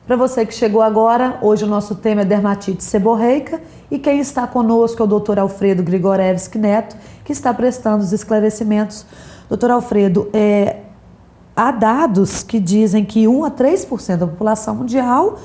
Para você que chegou agora, hoje o nosso tema é dermatite seborreica e quem está conosco é o Dr. Alfredo Grigorevski Neto, que está prestando os esclarecimentos. Dr. Alfredo, há dados que dizem que 1 a 3% da população mundial,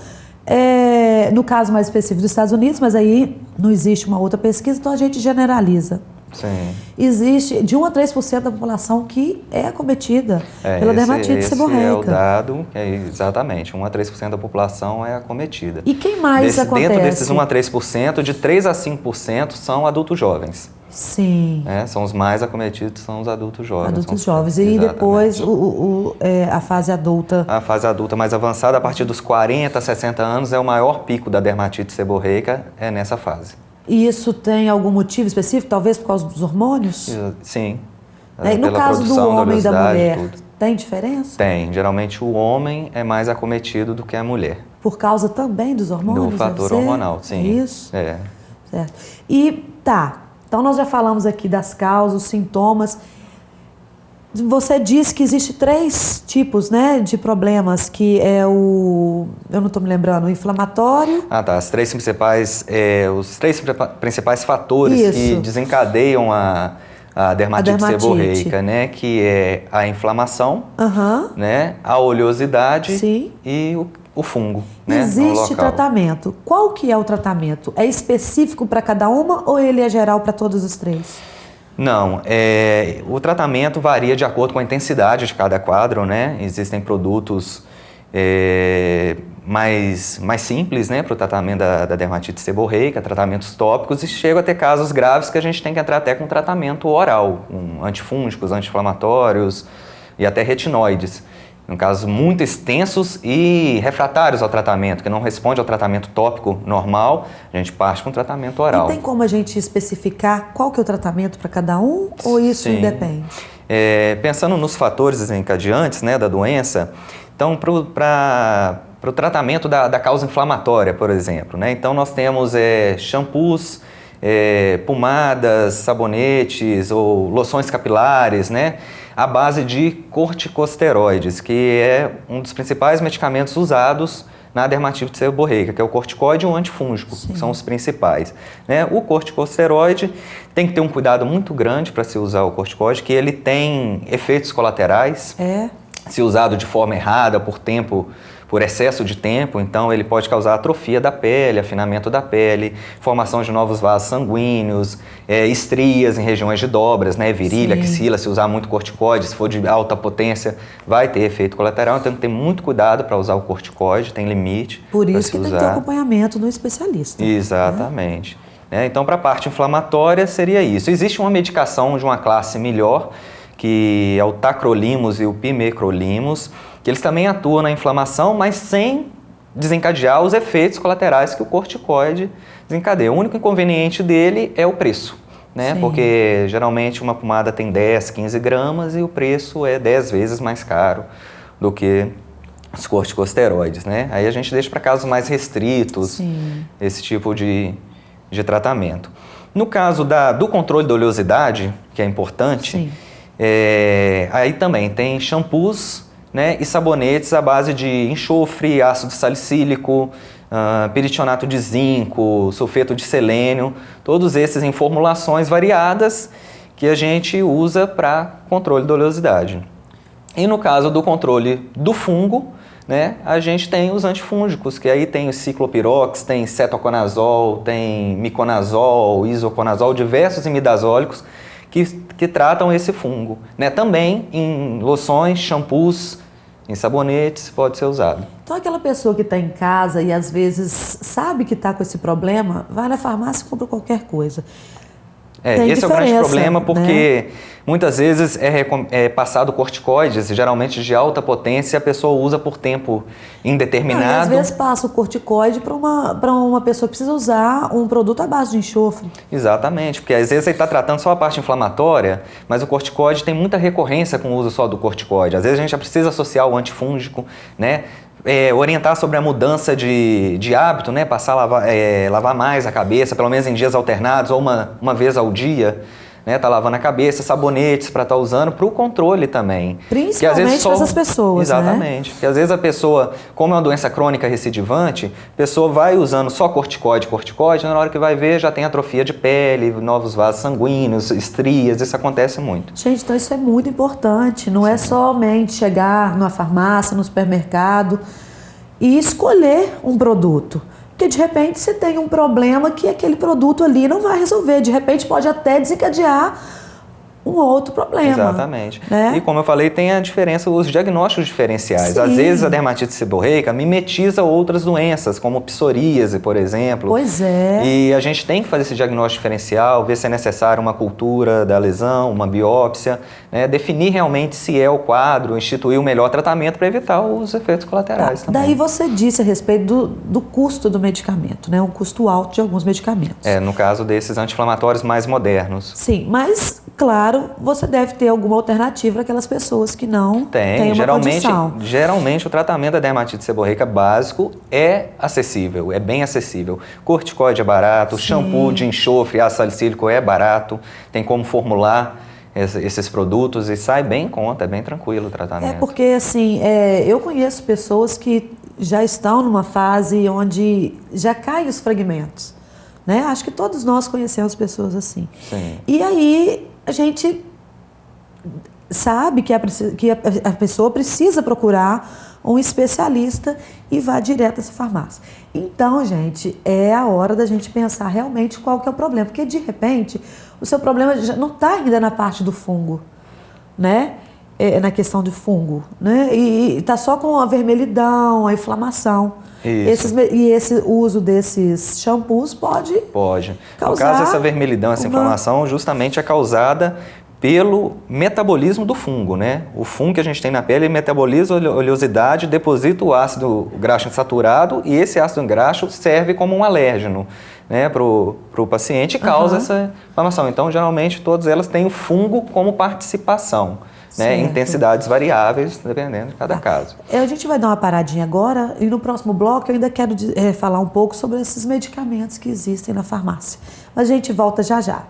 no caso mais específico dos Estados Unidos, mas aí não existe uma outra pesquisa, então a gente generaliza. Sim. Existe de 1 a 3% da população que é acometida pela dermatite seborreica. Esse é o dado, exatamente, 1 a 3% da população é acometida. E quem mais acontece? Dentro desses 1 a 3%, de 3 a 5% são adultos jovens. Sim. São os mais acometidos, são os adultos jovens. Adultos jovens. E depois a fase adulta. A fase adulta mais avançada, a partir dos 40 a 60 anos, é o maior pico da dermatite seborreica, é nessa fase. E isso tem algum motivo específico, talvez por causa dos hormônios? Sim. E no caso do homem e da mulher, tem diferença? Tem. Geralmente o homem é mais acometido do que a mulher. Por causa também dos hormônios? Do fator hormonal, sim. É isso? É. Certo. Então nós já falamos aqui das causas, os sintomas. Você disse que existe 3 tipos, né, de problemas, que é eu não estou me lembrando, o inflamatório. Os 3 principais fatores que desencadeiam a dermatite seborreica, né, que é a inflamação, né, a oleosidade e o fungo, né, Existe tratamento. Qual que é o tratamento? É específico para cada uma ou ele é geral para todos os 3? Não, o tratamento varia de acordo com a intensidade de cada quadro, né? Existem produtos mais simples, né, para o tratamento da dermatite seborreica, tratamentos tópicos, e chega a ter casos graves que a gente tem que entrar até com tratamento oral, com antifúngicos, anti-inflamatórios e até retinoides. Em casos muito extensos e refratários ao tratamento, que não responde ao tratamento tópico normal, a gente parte com tratamento oral. E tem como a gente especificar qual que é o tratamento para cada um, ou isso independe? Pensando nos fatores desencadeantes, né, da doença, então para o tratamento da causa inflamatória, por exemplo, né, então nós temos shampoos, pomadas, sabonetes ou loções capilares, né, à base de corticosteroides, que é um dos principais medicamentos usados na dermatite seborreica, que é o corticoide e o antifúngico, que são os principais, né? O corticosteroide tem que ter um cuidado muito grande para se usar o corticoide, que ele tem efeitos colaterais. Se usado de forma errada, por excesso de tempo, então ele pode causar atrofia da pele, afinamento da pele, formação de novos vasos sanguíneos, estrias em regiões de dobras, né, virilha, axila. Se usar muito corticoide, se for de alta potência, vai ter efeito colateral, então tem que ter muito cuidado para usar o corticoide, tem limite. Por isso que tem que ter acompanhamento no especialista. Exatamente. Então, para a parte inflamatória, seria isso. Existe uma medicação de uma classe melhor, que é o tacrolimus e o pimecrolimus, que eles também atuam na inflamação, mas sem desencadear os efeitos colaterais que o corticoide desencadeia. O único inconveniente dele é o preço, né? Porque geralmente uma pomada tem 10, 15 gramas e o preço é 10 vezes mais caro do que os corticosteroides, né? Aí a gente deixa para casos mais restritos esse tipo de tratamento. No caso do controle da oleosidade, que é importante, aí também tem shampoos, né, e sabonetes à base de enxofre, ácido salicílico, peritionato de zinco, sulfeto de selênio, todos esses em formulações variadas que a gente usa para controle da oleosidade. E no caso do controle do fungo, né, a gente tem os antifúngicos, que aí tem o ciclopirox, tem cetoconazol, tem miconazol, isoconazol, diversos imidazólicos que tratam esse fungo, né? Também em loções, shampoos, em sabonetes pode ser usado. Então aquela pessoa que está em casa e às vezes sabe que está com esse problema, vai na farmácia e compra qualquer coisa. Esse é o grande problema, porque muitas vezes é passado corticoides, geralmente de alta potência, e a pessoa usa por tempo indeterminado. E às vezes passa o corticoide para uma pessoa que precisa usar um produto à base de enxofre. Exatamente, porque às vezes ele está tratando só a parte inflamatória, mas o corticoide tem muita recorrência com o uso só do corticoide. Às vezes a gente já precisa associar o antifúngico, né? Orientar sobre a mudança de hábito, né? Passar a lavar mais a cabeça, pelo menos em dias alternados, ou uma vez ao dia, né? Tá lavando a cabeça, sabonetes para estar usando para o controle também. Principalmente para essas pessoas, exatamente. né? Porque às vezes a pessoa, como é uma doença crônica recidivante, a pessoa vai usando só corticóide, na hora que vai ver já tem atrofia de pele, novos vasos sanguíneos, estrias, isso acontece muito. Gente, então isso é muito importante, não é somente chegar numa farmácia, no supermercado e escolher um produto. Porque de repente você tem um problema que aquele produto ali não vai resolver, de repente pode até desencadear um outro problema. Exatamente. Né? E como eu falei, tem a diferença, os diagnósticos diferenciais. Sim. Às vezes a dermatite seborreica mimetiza outras doenças, como psoríase, por exemplo. Pois é. E a gente tem que fazer esse diagnóstico diferencial, ver se é necessário uma cultura da lesão, uma biópsia, né? Definir realmente se é o quadro, instituir o melhor tratamento para evitar os efeitos colaterais também. Daí você disse a respeito do custo do medicamento, né? Um custo alto de alguns medicamentos. No caso desses anti-inflamatórios mais modernos. Sim, mas, claro, você deve ter alguma alternativa para aquelas pessoas que não têm uma condição. Geralmente o tratamento da dermatite seborreica básico é acessível, é bem acessível. Corticoide é barato, shampoo de enxofre, ácido salicílico é barato, tem como formular esses produtos e sai bem em conta, é bem tranquilo o tratamento. É porque, assim, eu conheço pessoas que já estão numa fase onde já caem os fragmentos, né? Acho que todos nós conhecemos pessoas assim. Sim. E aí a gente sabe que a pessoa precisa procurar um especialista e vá direto a essa farmácia. Então, gente, é a hora da gente pensar realmente qual que é o problema. Porque, de repente, o seu problema já não está ainda na parte do fungo, né? Na questão de fungo, né? E está só com a vermelhidão, a inflamação. Esse uso desses shampoos pode causar... No caso, essa vermelhidão, essa inflamação, justamente é causada pelo metabolismo do fungo, né? O fungo que a gente tem na pele metaboliza a oleosidade, deposita o ácido graxo insaturado e esse ácido graxo serve como um alérgeno, né, para o paciente e causa essa inflamação. Então, geralmente, todas elas têm o fungo como participação, né? Intensidades variáveis, dependendo de cada caso. A gente vai dar uma paradinha agora e no próximo bloco eu ainda quero falar um pouco sobre esses medicamentos que existem na farmácia. Mas a gente volta já já.